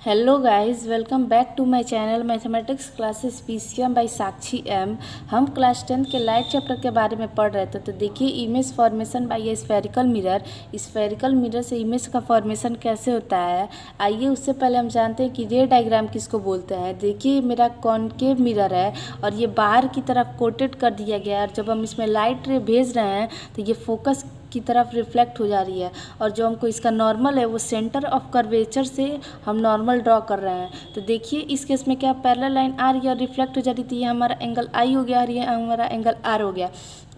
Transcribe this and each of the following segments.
Hello guys, welcome back to my channel mathematics classes PCM by Sakshi M. हम class 10 के light chapter के बारे में पढ़ रहे थे। तो देखिए, image formation by A spherical mirror. Spherical mirror से इमेज का फॉर्मेशन कैसे होता है, आइए उससे पहले हम जानते हैं कि रे डायग्राम किसको बोलते हैं। देखिए, मेरा कॉनकेव मिरर है और ये बाहर की तरफ कोटेड कर दिया गया है और जब हम इसमें लाइट रे भेज रहे हैं तो ये फोकस की तरफ रिफ्लेक्ट हो जा रही है और जो हमको इसका नॉर्मल है वो सेंटर ऑफ कर्वेचर से हम नॉर्मल ड्रॉ कर रहे हैं। तो देखिए, इस केस में क्या पैरेलल लाइन आ रही है और रिफ्लेक्ट हो जा रही थी, ये हमारा एंगल आई हो गया और ये हमारा एंगल आर हो गया।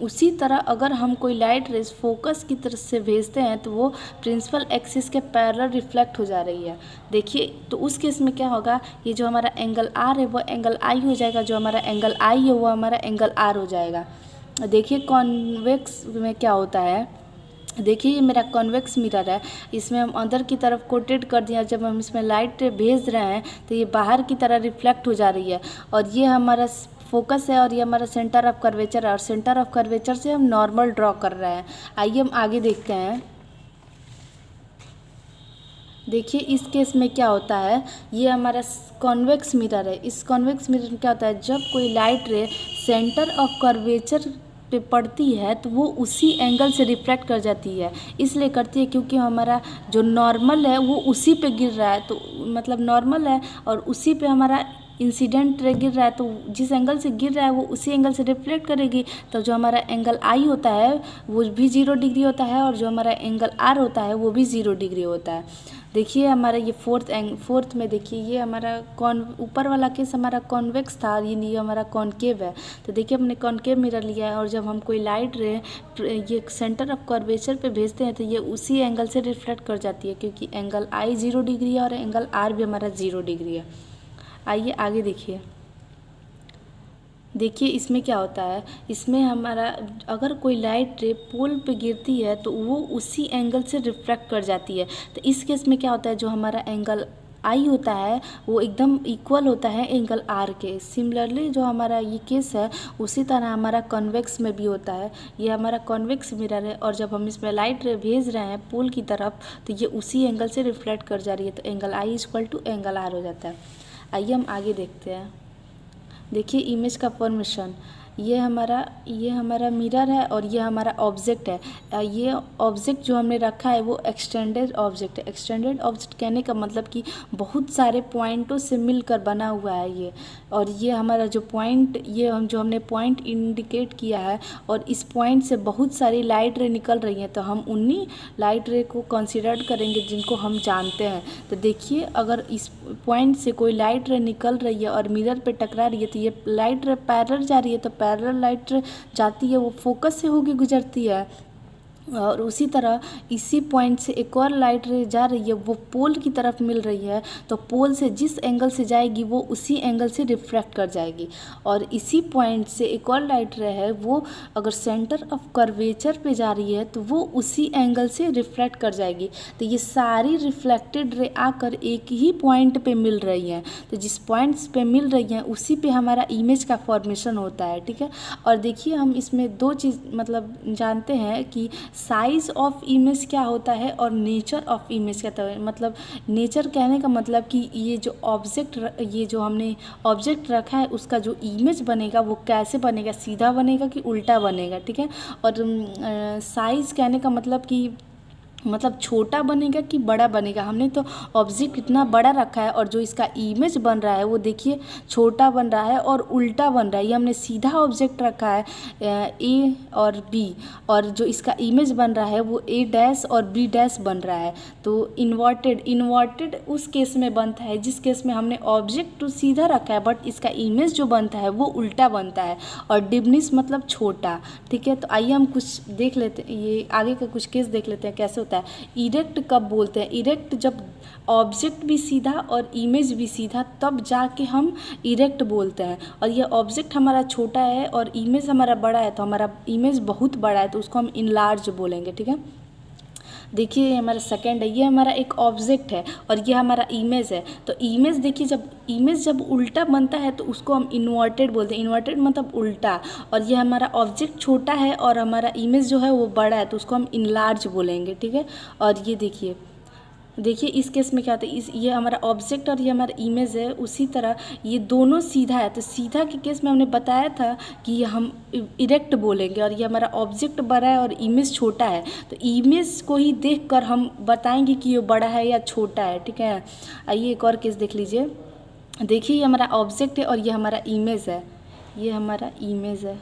उसी तरह अगर हम कोई लाइट रेज फोकस की तरफ से भेजते हैं तो वो प्रिंसिपल एक्सिस के पैरेलल रिफ्लेक्ट हो जा रही है। देखिए, तो उस केस में क्या होगा, ये जो हमारा एंगल आर है वो एंगल आई हो जाएगा, जो हमारा एंगल आई है वो हमारा एंगल आर हो जाएगा। देखिए, कॉन्वेक्स में क्या होता है, देखिए ये मेरा कॉन्वेक्स मिरर है, इसमें हम अंदर की तरफ कोटेड कर दिया। जब हम इसमें लाइट भेज रहे हैं तो ये बाहर की तरह रिफ्लेक्ट हो जा रही है और ये हमारा फोकस है और ये हमारा सेंटर ऑफ कर्वेचर है और सेंटर ऑफ कर्वेचर से हम नॉर्मल ड्रॉ कर रहे हैं। आइए हम आगे देखते हैं। देखिए, इस केस में क्या होता है, ये हमारा कॉन्वेक्स मिरर है। इस कॉन्वेक्स मिरर में क्या होता है, जब कोई लाइट रे सेंटर ऑफ कर्वेचर पे पड़ती है तो वो उसी एंगल से रिफ्लेक्ट कर जाती है। इसलिए करती है क्योंकि हमारा जो नॉर्मल है वो उसी पे गिर रहा है, तो मतलब नॉर्मल है और उसी पे हमारा इंसिडेंट रे गिर रहा है, तो जिस एंगल से गिर रहा है वो उसी एंगल से रिफ्लेक्ट करेगी। तो जो हमारा एंगल आई होता है वो भी 0 डिग्री होता है और जो हमारा एंगल आर होता है वो भी 0 डिग्री होता है। देखिए, हमारा ये फोर्थ में देखिए, ये हमारा ऊपर वाला केस हमारा कॉन्वेक्स था, ये हमारा कॉनकेव है। तो देखिए, हमने कॉनकेव मिरर लिया है और जब हम कोई लाइट रे ये सेंटर ऑफ कर्वेचर पे भेजते हैं तो ये उसी एंगल से रिफ्लेक्ट कर जाती है क्योंकि एंगल आई 0 डिग्री है और एंगल आर भी हमारा 0 डिग्री है। आइए आगे देखिए। देखिए, इसमें क्या होता है, इसमें हमारा अगर कोई लाइट रे पोल पे गिरती है तो वो उसी एंगल से रिफ्लेक्ट कर जाती है। तो इस केस में क्या होता है, जो हमारा एंगल आई होता है वो एकदम इक्वल होता है एंगल आर के। सिमिलरली जो हमारा ये केस है उसी तरह हमारा कॉन्वेक्स में भी होता है। ये हमारा कॉन्वेक्स मिरर है और जब हम इसमें लाइट रे भेज रहे हैं पोल की तरफ तो ये उसी एंगल से रिफ्लेक्ट कर जा रही है, तो angle i equal to angle r हो जाता है। आइए हम आगे देखते हैं। देखिए, इमेज का फॉर्मेशन, ये हमारा मिरर है और ये हमारा ऑब्जेक्ट है। ये ऑब्जेक्ट जो हमने रखा है वो एक्सटेंडेड ऑब्जेक्ट है। एक्सटेंडेड ऑब्जेक्ट कहने का मतलब कि बहुत सारे पॉइंटों से मिलकर बना हुआ है ये, और ये हमारा जो पॉइंट, ये हमने पॉइंट इंडिकेट किया है और इस पॉइंट से बहुत सारी लाइट रे निकल रही हैं, तो हम उन्हीं लाइट रे को कंसिडर करेंगे जिनको हम जानते हैं। तो देखिए, अगर इस पॉइंट से कोई लाइट रे निकल रही है और मिरर पे टकरा रही है तो ये लाइट रे पैरेलल जा रही है, तो पैरेलल लाइट जाती है वो फोकस से होके गुजरती है। और उसी तरह इसी पॉइंट से एक और लाइट रे जा रही है, वो पोल की तरफ मिल रही है, तो पोल से जिस एंगल से जाएगी वो उसी एंगल से रिफ्लेक्ट कर जाएगी। और इसी पॉइंट से एक और लाइट रे है, वो अगर सेंटर ऑफ कर्वेचर पे जा रही है तो वो उसी एंगल से रिफ्लेक्ट कर जाएगी। तो ये सारी रिफ्लेक्टेड रे आकर एक ही पॉइंट पे मिल रही हैं, तो जिस पॉइंट्स पे मिल रही हैं उसी पे हमारा इमेज का फॉर्मेशन होता है, ठीक है। और देखिए, हम इसमें दो चीज़ मतलब जानते हैं कि साइज ऑफ इमेज क्या होता है और नेचर ऑफ इमेज क्या होता है। मतलब नेचर कहने का मतलब कि ये जो हमने ऑब्जेक्ट रखा है उसका जो इमेज बनेगा वो कैसे बनेगा, सीधा बनेगा कि उल्टा बनेगा, ठीक है। और साइज़ कहने का मतलब छोटा बनेगा कि बड़ा बनेगा। हमने तो ऑब्जेक्ट इतना बड़ा रखा है और जो इसका इमेज बन रहा है वो देखिए छोटा बन रहा है और उल्टा बन रहा है। ये हमने सीधा ऑब्जेक्ट रखा है ए और बी, और जो इसका इमेज बन रहा है वो ए डैश और बी डैश बन रहा है। तो इन्वर्टेड उस केस में बनता है जिस केस में हमने ऑब्जेक्ट तो सीधा रखा है बट इसका इमेज जो बनता है वो उल्टा बनता है। और डिमिनिश मतलब छोटा, ठीक है। तो आइए हम कुछ देख लेते हैं, ये आगे का कुछ केस देख लेते हैं कैसे होता है। इरेक्ट कब बोलते हैं, इरेक्ट जब ऑब्जेक्ट भी सीधा और इमेज भी सीधा तब जाके हम इरेक्ट बोलते हैं। और ये ऑब्जेक्ट हमारा छोटा है और इमेज हमारा बड़ा है, तो हमारा इमेज बहुत बड़ा है तो उसको हम इनलार्ज बोलेंगे, ठीक है। देखिए, ये हमारा सेकंड है, ये हमारा एक ऑब्जेक्ट है और ये हमारा इमेज है। तो इमेज देखिए, जब इमेज उल्टा बनता है तो उसको हम इन्वर्टेड बोलते हैं। इन्वर्टेड मतलब उल्टा। और ये हमारा ऑब्जेक्ट छोटा है और हमारा इमेज जो है वो बड़ा है तो उसको हम इनलार्ज बोलेंगे, ठीक है। और ये देखिए, देखिए इस केस में क्या होता है, इस ये हमारा ऑब्जेक्ट और ये हमारा इमेज है, उसी तरह ये दोनों सीधा है। तो सीधा के केस में हमने बताया था कि ये हम इरेक्ट बोलेंगे, और ये हमारा ऑब्जेक्ट बड़ा है और इमेज छोटा है, तो इमेज को ही देखकर हम बताएंगे कि ये बड़ा है या छोटा है। ठीक है, आइए एक और केस देख लीजिए। देखिए ये हमारा ऑब्जेक्ट है और ये हमारा इमेज है, ये हमारा इमेज है।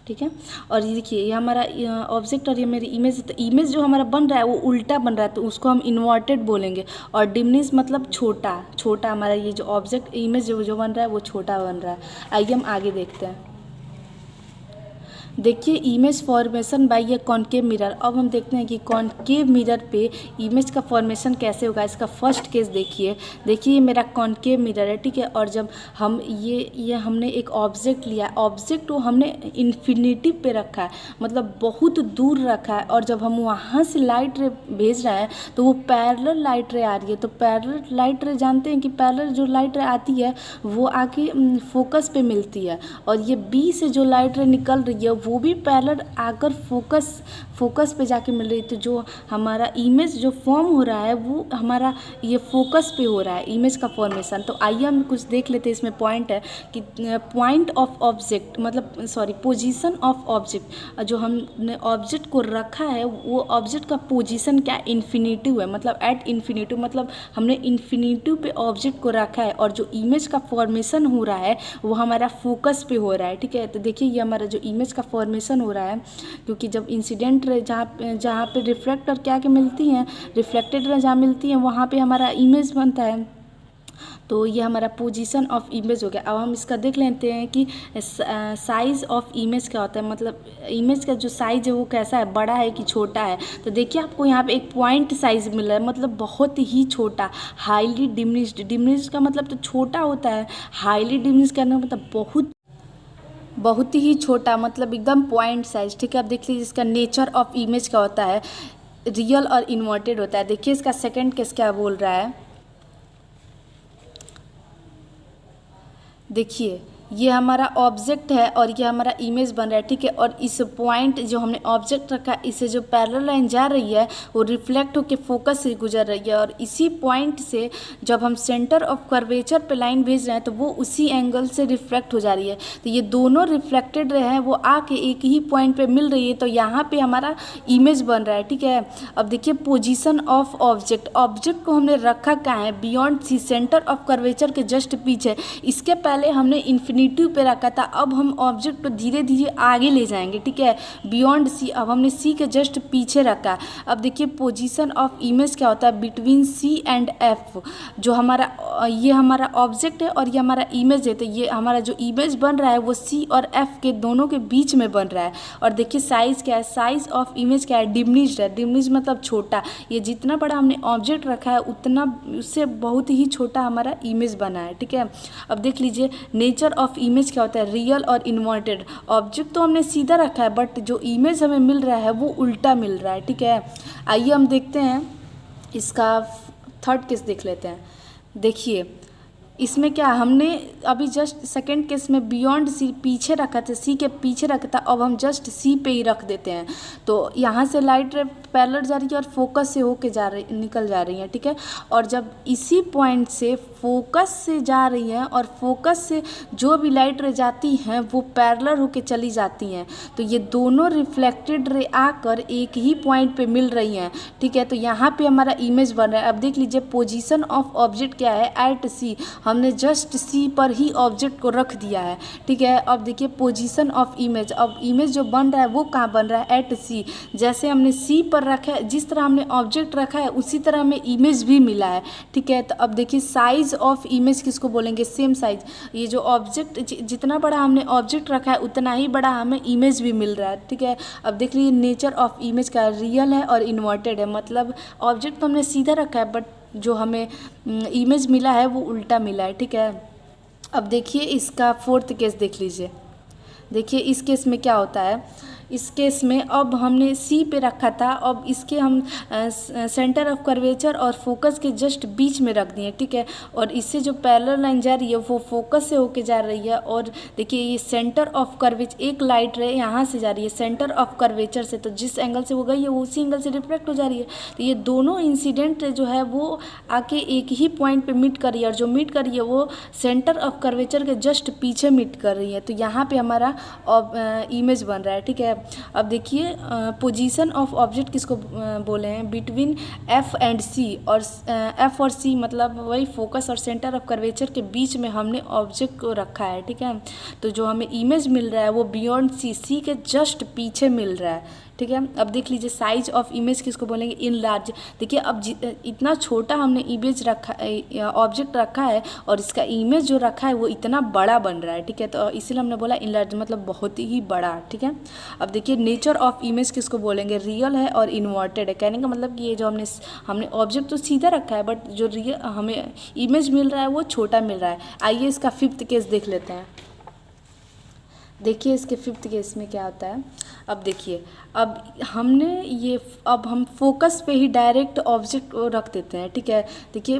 ठीक है, और ये देखिए ये हमारा ऑब्जेक्ट और ये मेरी इमेज है। तो इमेज जो हमारा बन रहा है वो उल्टा बन रहा है, तो उसको हम इन्वर्टेड बोलेंगे। और डिमिनिश मतलब छोटा, छोटा हमारा ये जो ऑब्जेक्ट इमेज जो बन रहा है वो छोटा बन रहा है। आइए हम आगे देखते हैं। देखिए image formation by A concave mirror. अब हम देखते हैं कि कॉनकेव मिरर पे इमेज का फॉर्मेशन कैसे होगा। इसका फर्स्ट केस देखिए। देखिए ये मेरा कॉनकेव मिरर है, ठीक है, और जब हम ये हमने एक ऑब्जेक्ट लिया, ऑब्जेक्ट को हमने इन्फिनिटी पे रखा है, मतलब बहुत दूर रखा है, और जब हम वहाँ से लाइट रे भेज रहे हैं तो वो पैरेलल लाइट रे आ रही है। तो पैरेलल लाइट रे जानते हैं कि पैरेलल जो लाइट रे आती है वो आके फोकस पे मिलती है, और ये बी से जो लाइट रे निकल रही है वो भी पैरेलल आकर फोकस पे जाके मिल रही है। तो जो हमारा इमेज जो फॉर्म हो रहा है वो हमारा ये फोकस पे हो रहा है, इमेज का फॉर्मेशन। तो आइए हम कुछ देख लेते हैं। इसमें पॉइंट है कि पॉइंट ऑफ ऑब्जेक्ट मतलब सॉरी पोजीशन ऑफ ऑब्जेक्ट, जो हमने ऑब्जेक्ट को रखा है वो ऑब्जेक्ट का पोजीशन क्या इन्फिनिटिव है, मतलब एट इन्फिनिटिव, मतलब हमने इन्फिनिटिव पे ऑब्जेक्ट को रखा है, और जो इमेज का फॉर्मेशन हो रहा है वो हमारा फोकस पे हो रहा है। ठीक है, तो देखिए ये हमारा जो इमेज का फॉर्मेशन हो रहा है, क्योंकि जब इंसिडेंट जहाँ पे रिफ्लेक्ट और क्या क्या मिलती हैं, रिफ्लेक्टेड रे जहाँ मिलती हैं वहाँ पे हमारा इमेज बनता है। तो ये हमारा पोजीशन ऑफ इमेज हो गया। अब हम इसका देख लेते हैं कि साइज़ ऑफ इमेज क्या होता है, मतलब इमेज का जो साइज़ है वो कैसा है, बड़ा है कि छोटा है। तो देखिए आपको यहाँ पे एक पॉइंट साइज़ मिल रहा है, मतलब बहुत ही छोटा, हाईली डिमिनिश्ड। डिमिनिश्ड का मतलब तो छोटा होता है, हाईली डिमिनिश्ड करने का मतलब बहुत ही छोटा, मतलब एकदम पॉइंट साइज। ठीक है, अब देख लीजिए इसका नेचर ऑफ इमेज क्या होता है, रियल और इन्वर्टेड होता है। देखिए इसका सेकंड केस क्या बोल रहा है। देखिए ये हमारा ऑब्जेक्ट है और ये हमारा इमेज बन रहा है। ठीक है, और इस पॉइंट जो हमने ऑब्जेक्ट रखा है, इससे जो पैरेलल लाइन जा रही है वो रिफ्लेक्ट होकर फोकस से गुजर रही है, और इसी पॉइंट से जब हम सेंटर ऑफ कर्वेचर पे लाइन भेज रहे हैं तो वो उसी एंगल से रिफ्लेक्ट हो जा रही है। तो ये दोनों रिफ्लेक्टेड रहे हैं, वो आके एक ही पॉइंट पे मिल रही है, तो यहाँ पे हमारा इमेज बन रहा है। ठीक है, अब देखिए पोजीशन ऑफ ऑब्जेक्ट, ऑब्जेक्ट को हमने रखा कहाँ है, beyond C, centre of curvature के जस्ट पीछे। इसके पहले हमने इन्फिनिटिव पे रखा था, अब हम ऑब्जेक्ट को धीरे धीरे आगे ले जाएंगे। ठीक है, बियॉन्ड सी, अब हमने सी के जस्ट पीछे रखा। अब देखिए पोजीशन ऑफ इमेज क्या होता है, बिटवीन सी एंड एफ। जो हमारा ये हमारा ऑब्जेक्ट है और ये हमारा इमेज है, तो ये हमारा जो इमेज बन रहा है वो सी और एफ के दोनों के बीच में बन रहा है। और देखिए साइज़ क्या है, साइज़ ऑफ इमेज क्या है, डिमिनिश्ड है। डिमिनिश्ड मतलब छोटा, ये जितना बड़ा हमने ऑब्जेक्ट रखा है उतना उससे बहुत ही छोटा हमारा इमेज बना है। ठीक है, अब देख लीजिए नेचर ऑफ इमेज क्या होता है, रियल और इन्वर्टेड। ऑब्जेक्ट तो हमने सीधा रखा है, बट जो इमेज हमें मिल रहा है वो उल्टा मिल रहा है। ठीक है, आइए हम देखते हैं इसका थर्ड केस देख लेते हैं। देखिए इसमें क्या हमने अभी जस्ट सेकंड केस में बियॉन्ड सी पीछे रखा था, सी के पीछे रखा था, अब हम जस्ट सी पे ही रख देते हैं। तो यहाँ से लाइट रे पैरेलल जा रही है और फोकस से होके निकल जा रही है। ठीक है, और जब इसी पॉइंट से फोकस से जा रही है और फोकस से जो भी लाइट रे जाती हैं वो पैरेलल होके चली जाती हैं, तो ये दोनों रिफ्लेक्टेड रे आकर एक ही पॉइंट पे मिल रही हैं। ठीक है, तो यहाँ पे हमारा इमेज बन रहा है। अब देख लीजिए पोजीशन ऑफ ऑब्जेक्ट क्या है, एट सी, हमने जस्ट सी पर ही ऑब्जेक्ट को रख दिया है। ठीक है, अब देखिए पोजीशन ऑफ इमेज, अब इमेज जो बन रहा है वो कहाँ बन रहा है, एट सी। जैसे हमने सी पर रखा है, जिस तरह हमने ऑब्जेक्ट रखा है उसी तरह हमें इमेज भी मिला है। ठीक है, तो अब देखिए साइज ऑफ इमेज किसको बोलेंगे, सेम साइज। ये जो ऑब्जेक्ट जितना बड़ा हमने ऑब्जेक्ट रखा है उतना ही बड़ा हमें इमेज भी मिल रहा है। ठीक है, अब देख लीजिए नेचर ऑफ इमेज का रियल है और इन्वर्टेड है, मतलब ऑब्जेक्ट तो हमने सीधा रखा है बट जो हमें इमेज मिला है वो उल्टा मिला है। ठीक है, अब देखिए इसका फोर्थ केस देख लीजिए। देखिए इस केस में क्या होता है, इस केस में अब हमने सी पे रखा था, अब इसके हम सेंटर ऑफ कर्वेचर और फोकस के जस्ट बीच में रख दिए, ठीक है। और इससे जो पैरेलल लाइन जा रही है वो फोकस से होके जा रही है, और देखिए ये सेंटर ऑफ कर्वेचर, एक लाइट रे यहाँ से जा रही है सेंटर ऑफ कर्वेचर से, तो जिस एंगल से वो गई है वो उसी एंगल से रिफ्लेक्ट हो जा रही है। तो ये दोनों इंसिडेंट जो है वो आके एक ही पॉइंट पे मीट कर रही है, और जो मीट कर रही है वो सेंटर ऑफ कर्वेचर के जस्ट पीछे मीट कर रही है। तो यहाँ पे हमारा इमेज बन रहा है, ठीक है। अब देखिए पोजीशन ऑफ ऑब्जेक्ट किसको बोले हैं, बिटवीन एफ एंड सी, और एफ और सी मतलब वही फोकस और सेंटर ऑफ कर्वेचर के बीच में हमने ऑब्जेक्ट को रखा है, ठीक है। तो जो हमें इमेज मिल रहा है वो बियॉन्ड सी, सी के जस्ट पीछे मिल रहा है, ठीक है। अब देख लीजिए साइज ऑफ इमेज किसको बोलेंगे, इन लार्ज। देखिए अब इतना छोटा हमने इमेज रखा, ऑब्जेक्ट रखा है, और इसका इमेज जो रखा है वो इतना बड़ा बन रहा है, ठीक है। तो इसीलिए हमने बोला इन लार्ज मतलब बहुत ही बड़ा, ठीक है। अब देखिए नेचर ऑफ इमेज किसको बोलेंगे, रियल है और इन्वर्टेड है। कहने का मतलब कि ये जो हमने ऑब्जेक्ट तो सीधा रखा है, बट जो रियल हमें इमेज मिल रहा है वो छोटा मिल रहा है। आइए इसका फिफ्थ केस देख लेते हैं। देखिए इसके फिफ्थ केस में क्या होता है। अब देखिए अब हम फोकस पे ही डायरेक्ट ऑब्जेक्ट रख देते हैं, ठीक है। देखिए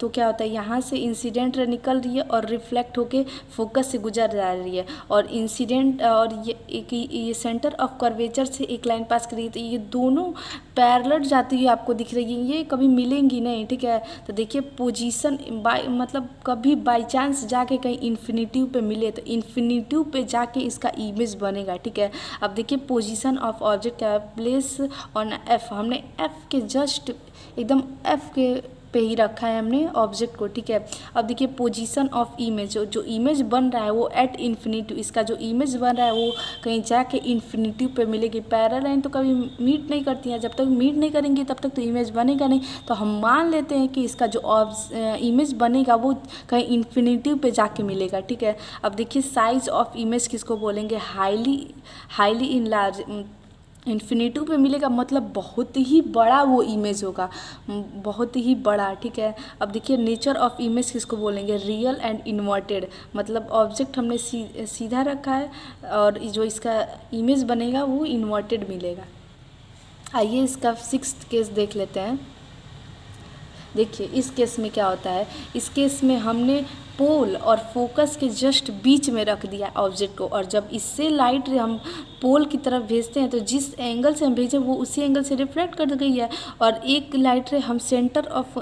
तो क्या होता है, यहाँ से इंसिडेंट रे निकल रही है और रिफ्लेक्ट होके फोकस से गुजर जा रही है, और इंसिडेंट और ये सेंटर ऑफ कर्वेचर से एक लाइन पास कर रही है। तो ये दोनों पैरेलल जाती हुई आपको दिख रही है, ये कभी मिलेंगी नहीं, ठीक है। तो देखिए पोजीशन मतलब कभी बाई चांस जाके कहीं इन्फिनिटिव पे मिले तो इन्फिनिटिव पे जाके इसका इमेज बनेगा, ठीक है। अब देखिए पोजीशन ऑफ ऑब्जेक्ट क्या है, प्लेस ऑन एफ, हमने एफ के जस्ट एकदम एफ के पे ही रखा है हमने ऑब्जेक्ट को, ठीक है। अब देखिए पोजीशन ऑफ इमेज, जो इमेज बन रहा है वो एट इन्फिनिटिव, इसका जो इमेज बन रहा है वो कहीं जाके इन्फिनिटिव पे मिलेगी। पैरेलल लाइन तो कभी मीट नहीं करती हैं, जब तक मीट नहीं करेंगी तब तक तो इमेज बनेगा नहीं। तो हम मान लेते हैं कि इसका जो इमेज बनेगा वो कहीं इन्फिनिटिव पे जाके मिलेगा, ठीक है। अब देखिए साइज ऑफ इमेज किसको बोलेंगे, हाईली इनलार्ज, इन्फिनिटिव पे मिलेगा मतलब बहुत ही बड़ा वो इमेज होगा, बहुत ही बड़ा, ठीक है। अब देखिए नेचर ऑफ इमेज किसको बोलेंगे, रियल एंड इन्वर्टेड, मतलब ऑब्जेक्ट हमने सीधा रखा है और जो इसका इमेज बनेगा वो इन्वर्टेड मिलेगा। आइए इसका सिक्स्थ केस देख लेते हैं। देखिए इस केस में क्या होता है, इस केस में हमने पोल और फोकस के जस्ट बीच में रख दिया ऑब्जेक्ट को, और जब इससे लाइट हम पोल की तरफ भेजते हैं तो जिस एंगल से हम भेजें वो उसी एंगल से रिफ्लेक्ट कर गई है, और एक लाइट रे हम सेंटर ऑफ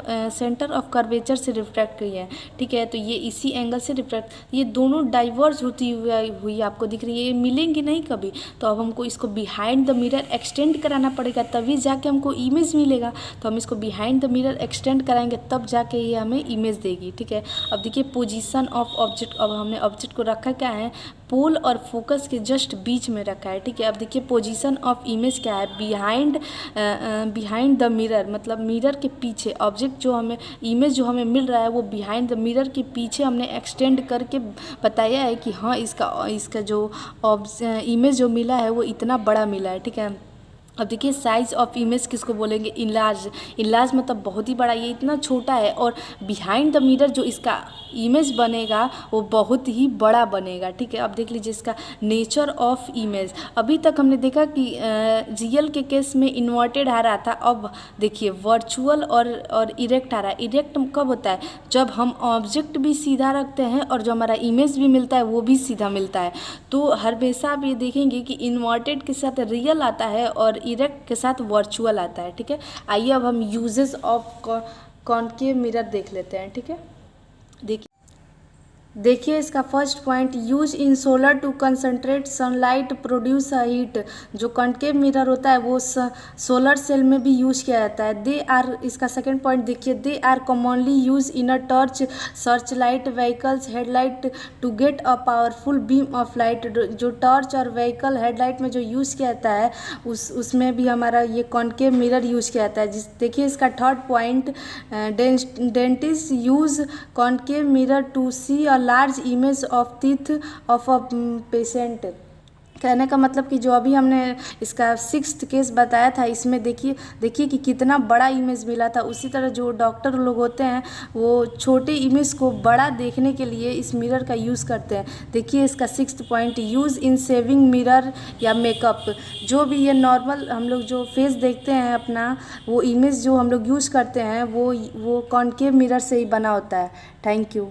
कर्वेचर से रिफ्लेक्ट गई है, ठीक है। तो ये इसी एंगल से रिफ्लेक्ट, ये दोनों डाइवर्ज होती हुई आपको दिख रही है, ये मिलेंगी नहीं कभी। तो अब हमको इसको बिहाइंड द मिरर एक्सटेंड कराना पड़ेगा, तभी जाके हमको इमेज मिलेगा। तो हम इसको बिहाइंड द मिरर एक्सटेंड कराएंगे तब जाके ये हमें इमेज देगी, ठीक है। अब देखिए पोजीशन ऑफ ऑब्जेक्ट, अब हमने ऑब्जेक्ट को रखा क्या है, पोल और फोकस के जस्ट बीच में रखा है, ठीक है। अब देखिए पोजीशन ऑफ इमेज क्या है, बिहाइंड द मिरर, मतलब मिरर के पीछे ऑब्जेक्ट जो हमें इमेज जो हमें मिल रहा है वो बिहाइंड द मिरर के पीछे हमने एक्सटेंड करके बताया है कि हाँ इसका जो इमेज जो मिला है वो इतना बड़ा मिला है, ठीक है। अब देखिए साइज ऑफ इमेज किसको बोलेंगे, इनलार्ज मतलब बहुत ही बड़ा, ये इतना छोटा है, और बिहाइंड द मिरर जो इसका इमेज बनेगा वो बहुत ही बड़ा बनेगा, ठीक है। अब देख लीजिए इसका नेचर ऑफ इमेज, अभी तक हमने देखा कि रियल के केस में इन्वर्टेड आ रहा था, अब देखिए वर्चुअल और इरेक्ट आ रहा है। इरेक्ट कब होता है, जब हम ऑब्जेक्ट भी सीधा रखते हैं और जो हमारा इमेज भी मिलता है वो भी सीधा मिलता है। तो हमेशा आप ये देखेंगे कि इन्वर्टेड के साथ रियल आता है और इरेक्ट के साथ वर्चुअल आता है, ठीक है। आइए अब हम यूजेस ऑफ कॉनकेव मिरर देख लेते हैं, ठीक है। देखिए इसका first point, use in solar to concentrate sunlight produce a heat. जो कॉनकेव मिरर होता है वो सोलर सेल में भी यूज किया जाता है। दे आर, इसका सेकंड पॉइंट देखिए, they are commonly use in a torch, search light, vehicles, headlight to get a powerful beam of light. जो टॉर्च और व्हीकल हेडलाइट में जो यूज़ किया जाता है उसमें भी हमारा ये कॉनकेव मिरर यूज किया जाता है। देखिए इसका third point, dentist use concave mirror to see a large image of teeth of a patient. कहने का मतलब कि जो अभी हमने इसका 6th केस बताया था, इसमें देखिए कि कितना बड़ा इमेज मिला था। उसी तरह जो डॉक्टर लोग होते हैं वो छोटे इमेज को बड़ा देखने के लिए इस मिरर का यूज़ करते हैं। देखिए इसका 6th point, use in saving mirror या मेकअप। जो भी ये नॉर्मल हम लोग जो फेस देखते हैं अपना, वो इमेज जो हम लोग यूज़ करते हैं वो कॉनकेव मिरर से ही बना होता है। Thank you.